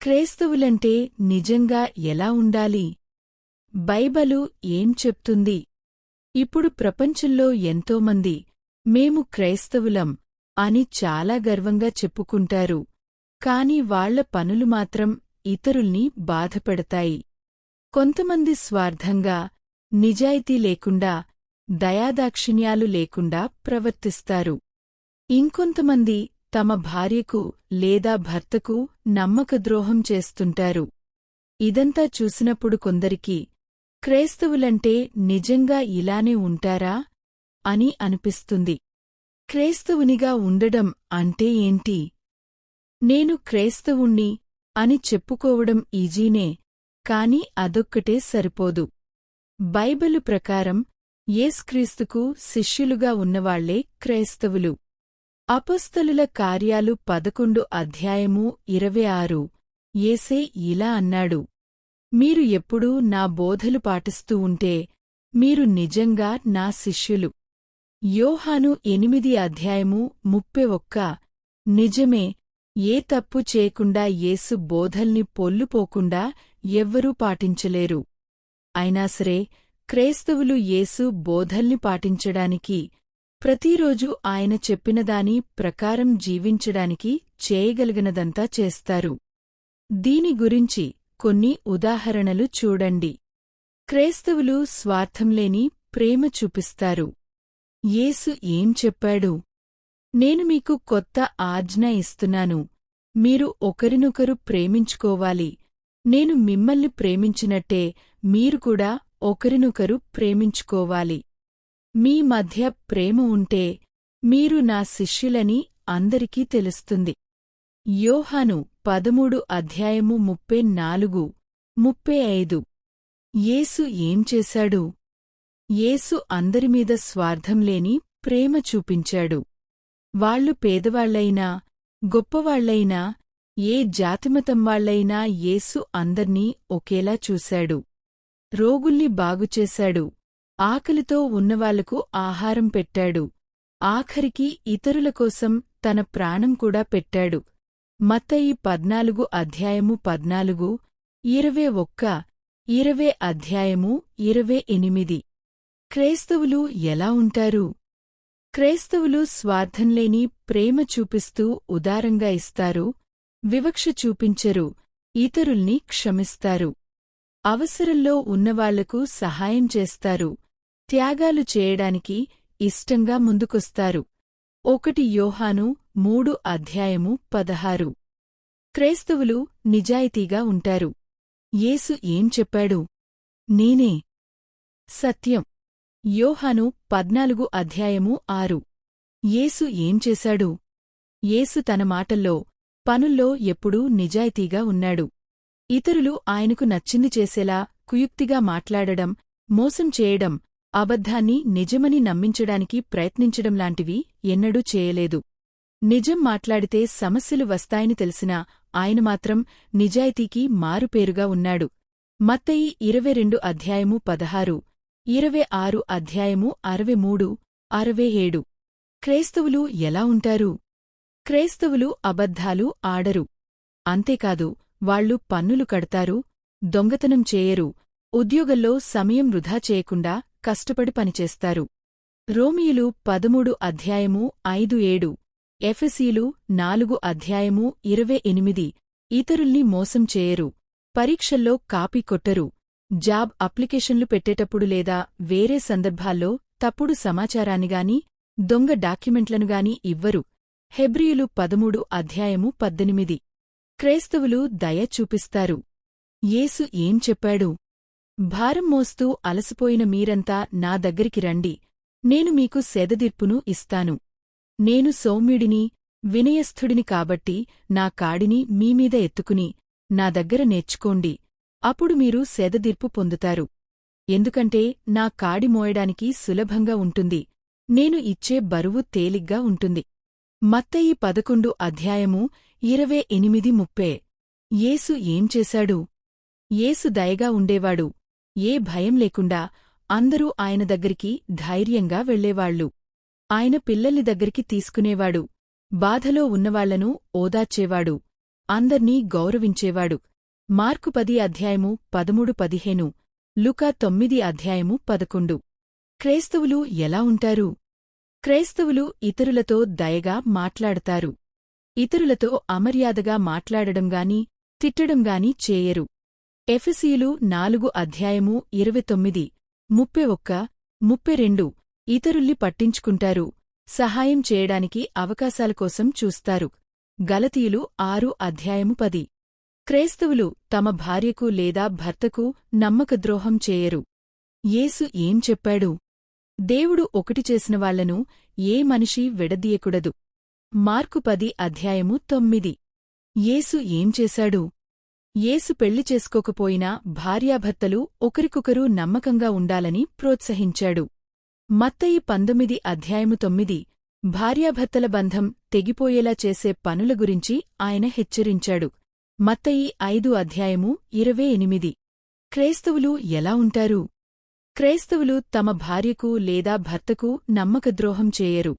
క్రైస్తవులంటే నిజంగా ఎలా ఉండాలి? బైబిలు ఏం చెప్తుంది? ఇప్పుడు ప్రపంచంలో ఎంతోమంది మేము క్రైస్తవులం అని చాలా గర్వంగా చెప్పుకుంటారు. కాని వాళ్ల పనులు మాత్రం ఇతరుల్ని బాధపెడతాయి. కొంతమంది స్వార్థంగా, నిజాయితీ లేకుండా, దయాదాక్షిణ్యాలు లేకుండా ప్రవర్తిస్తారు. ఇంకొంతమంది తమ భార్యకు లేదా భర్తకు నమ్మకద్రోహం చేస్తుంటారు. ఇదంతా చూసినప్పుడు కొందరికి క్రైస్తవులంటే నిజంగా ఇలానే ఉంటారా అని అనిపిస్తుంది. క్రైస్తవునిగా ఉండడం అంటే ఏంటి? నేను క్రైస్తవుణ్ణి అని చెప్పుకోవడం ఈజీనే, కాని అదొక్కటే సరిపోదు. బైబిలు ప్రకారం యేసుక్రీస్తుకు శిష్యులుగా ఉన్నవాళ్లే క్రైస్తవులు. అపొస్తలుల కార్యాలు 11 అధ్యాయము 26 యేసే ఇలా అన్నాడు: మీరు ఎప్పుడూ నా బోధలు పాటిస్తూ ఉంటే మీరు నిజంగా నా శిష్యులు. యోహాను 8 అధ్యాయము 31 నిజమే, ఏ తప్పు చేయకుండా యేసు బోధల్ని పొల్లుపోకుండా ఎవ్వరూ పాటించలేరు. అయినా సరే క్రైస్తవులు యేసు బోధల్ని పాటించడానికి, ప్రతిరోజూ ఆయన చెప్పినదాని ప్రకారం జీవించడానికి చేయగలిగినదంతా చేస్తారు. దీని గురించి కొన్ని ఉదాహరణలు చూడండి. క్రైస్తవులు స్వార్థంలేని ప్రేమ చూపిస్తారు. యేసు ఏం చెప్పాడు? నేను మీకు కొత్త ఆజ్ఞ ఇస్తున్నాను, మీరు ఒకరినొకరు ప్రేమించుకోవాలి. నేను మిమ్మల్ని ప్రేమించినట్టే మీరు కూడా ఒకరినొకరు ప్రేమించుకోవాలి. మీ మధ్య ప్రేమ ఉంటే మీరు నా శిష్యులని అందరికీ తెలుస్తుంది. యోహాను 13 అధ్యాయము 34, 35 యేసు ఏం చేశాడు? యేసు అందరిమీద స్వార్థంలేని ప్రేమ చూపించాడు. వాళ్లు పేదవాళ్లైనా, గొప్పవాళ్లైనా, ఏ జాతిమతం వాళ్లైనా యేసు అందర్నీ ఒకేలా చూశాడు. రోగుల్ని బాగుచేశాడు. ఆకలితో ఉన్నవాళ్లకు ఆహారం పెట్టాడు. ఆఖరికి ఇతరుల కోసం తన ప్రాణం కూడా పెట్టాడు. మత్తయి 14 అధ్యాయము 14, 21, 20 అధ్యాయము 28 క్రైస్తవులు ఎలా ఉంటారు? క్రైస్తవులు స్వార్థంలేని ప్రేమ చూపిస్తూ ఉదారంగా ఇస్తారు, వివక్ష చూపించరు, ఇతరుల్ని క్షమిస్తారు. అవసరంలో ఉన్నవాళ్లకు సహాయం చేస్తారు. త్యాగాలు చేయడానికి ఇష్టంగా ముందుకొస్తారు. 1 యోహాను 3 అధ్యాయము 16 క్రైస్తవులు నిజాయితీగా ఉంటారు. యేసు ఏం చెప్పాడు? నేనే సత్యం. యోహాను 14 అధ్యాయము 6 యేసు ఏం చేశాడు? యేసు తన మాటల్లో, పనుల్లో ఎప్పుడూ నిజాయితీగా ఉన్నాడు. ఇతరులు ఆయనకు నచ్చింది చేసేలా కుయుక్తిగా మాట్లాడడం, మోసం చేయడం, అబద్ధాన్ని నిజమని నమ్మించడానికి ప్రయత్నించడంలాంటివి ఎన్నడూ చేయలేదు. నిజం మాట్లాడితే సమస్యలు వస్తాయని తెలిసినా ఆయన మాత్రం నిజాయితీకి మారుపేరుగా ఉన్నాడు. మత్తయి 22 అధ్యాయము 16, 26 అధ్యాయము 63, 67 క్రైస్తవులు ఎలా ఉంటారు? క్రైస్తవులు అబద్ధాలు ఆడరు. అంతేకాదు, వాళ్లు పన్నులు కడతారు, దొంగతనం చేయరు, ఉద్యోగంలో సమయం వృధా చేయకుండా కష్టపడి పనిచేస్తారు. రోమీయులు 13 అధ్యాయము 5-7, ఎఫెసీయులు 4 అధ్యాయము 28 ఇతరుల్ని మోసం చేయరు, పరీక్షల్లో కాపీ కొట్టరు, జాబ్ అప్లికేషన్లు పెట్టేటప్పుడు లేదా వేరే సందర్భాల్లో తప్పుడు సమాచారాన్నిగాని, దొంగ డాక్యుమెంట్లనుగాని ఇవ్వరు. హెబ్రీయులు 13 అధ్యాయము 18 క్రైస్తవులు దయ చూపిస్తారు. యేసు ఏం చెప్పాడు? భారం మోస్తూ అలసిపోయిన మీరంతా నా దగ్గరికి రండి, నేను మీకు సెదదీర్పును ఇస్తాను. నేను సౌమ్యుడిని, వినయస్థుడిని కాబట్టి నా కాడిని మీమీద ఎత్తుకుని నా దగ్గర నేర్చుకోండి, అప్పుడు మీరు సెదదీర్పు పొందుతారు. ఎందుకంటే నా కాడి మోయడానికి సులభంగా ఉంటుంది, నేను ఇచ్చే బరువు తేలిగ్గా ఉంటుంది. మత్తయి 11 అధ్యాయము 28-30 యేసు ఏం చేశాడు? యేసు దయగా ఉండేవాడు. ఏ భయం లేకుండా అందరూ ఆయన దగ్గరికి ధైర్యంగా వెళ్లేవాళ్లు. ఆయన పిల్లల్ని దగ్గరికి తీసుకునేవాడు. బాధలో ఉన్నవాళ్లను ఓదార్చేవాడు. అందర్నీ గౌరవించేవాడు. మార్కు 10 అధ్యాయము 13-15, లూకా 9 అధ్యాయము 11. క్రైస్తవులు ఎలా ఉంటారు? క్రైస్తవులు ఇతరులతో దయగా మాట్లాడతారు. ఇతరులతో అమర్యాదగా మాట్లాడడంగాని, తిట్టడంగాని చేయరు. ఎఫెసీయులు 4 అధ్యాయము 29, 31, 32. ఇతరుల్ని పట్టించుకుంటారు, సహాయం చేయడానికి అవకాశాల కోసం చూస్తారు. గలతీయులు 6 అధ్యాయము 10. క్రైస్తవులు తమ భార్యకు లేదా భర్తకు నమ్మకద్రోహం చేయరు. యేసు ఏం చెప్పాడు? దేవుడు ఒకటి చేసిన వాళ్లను ఏ మనిషి విడదీయకూడదు. మార్కు 10 అధ్యాయము 9. యేసు ఏం చేశాడు? యేసు పెళ్లి చేసుకోకపోయినా భార్యాభర్తలు ఒకరికొకరు నమ్మకంగా ఉండాలని ప్రోత్సహించాడు. మత్తయి 19 అధ్యాయము 9. భార్యాభర్తల బంధం తెగిపోయేలా చేసే పనుల గురించి ఆయన హెచ్చరించాడు. మత్తయి 5 అధ్యాయము 28. క్రైస్తవులు ఎలా ఉంటారు? క్రైస్తవులు తమ భార్యకు లేదా భర్తకు నమ్మకద్రోహం చేయరు.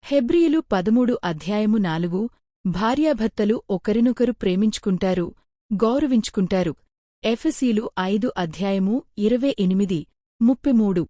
హెబ్రీయులు 13 అధ్యాయము 4. భార్యాభర్తలు ఒకరినొకరు ప్రేమించుకుంటారు, గౌరవించుకుంటారు. ఎఫెసీయులు 5 అధ్యాయము 28, 33.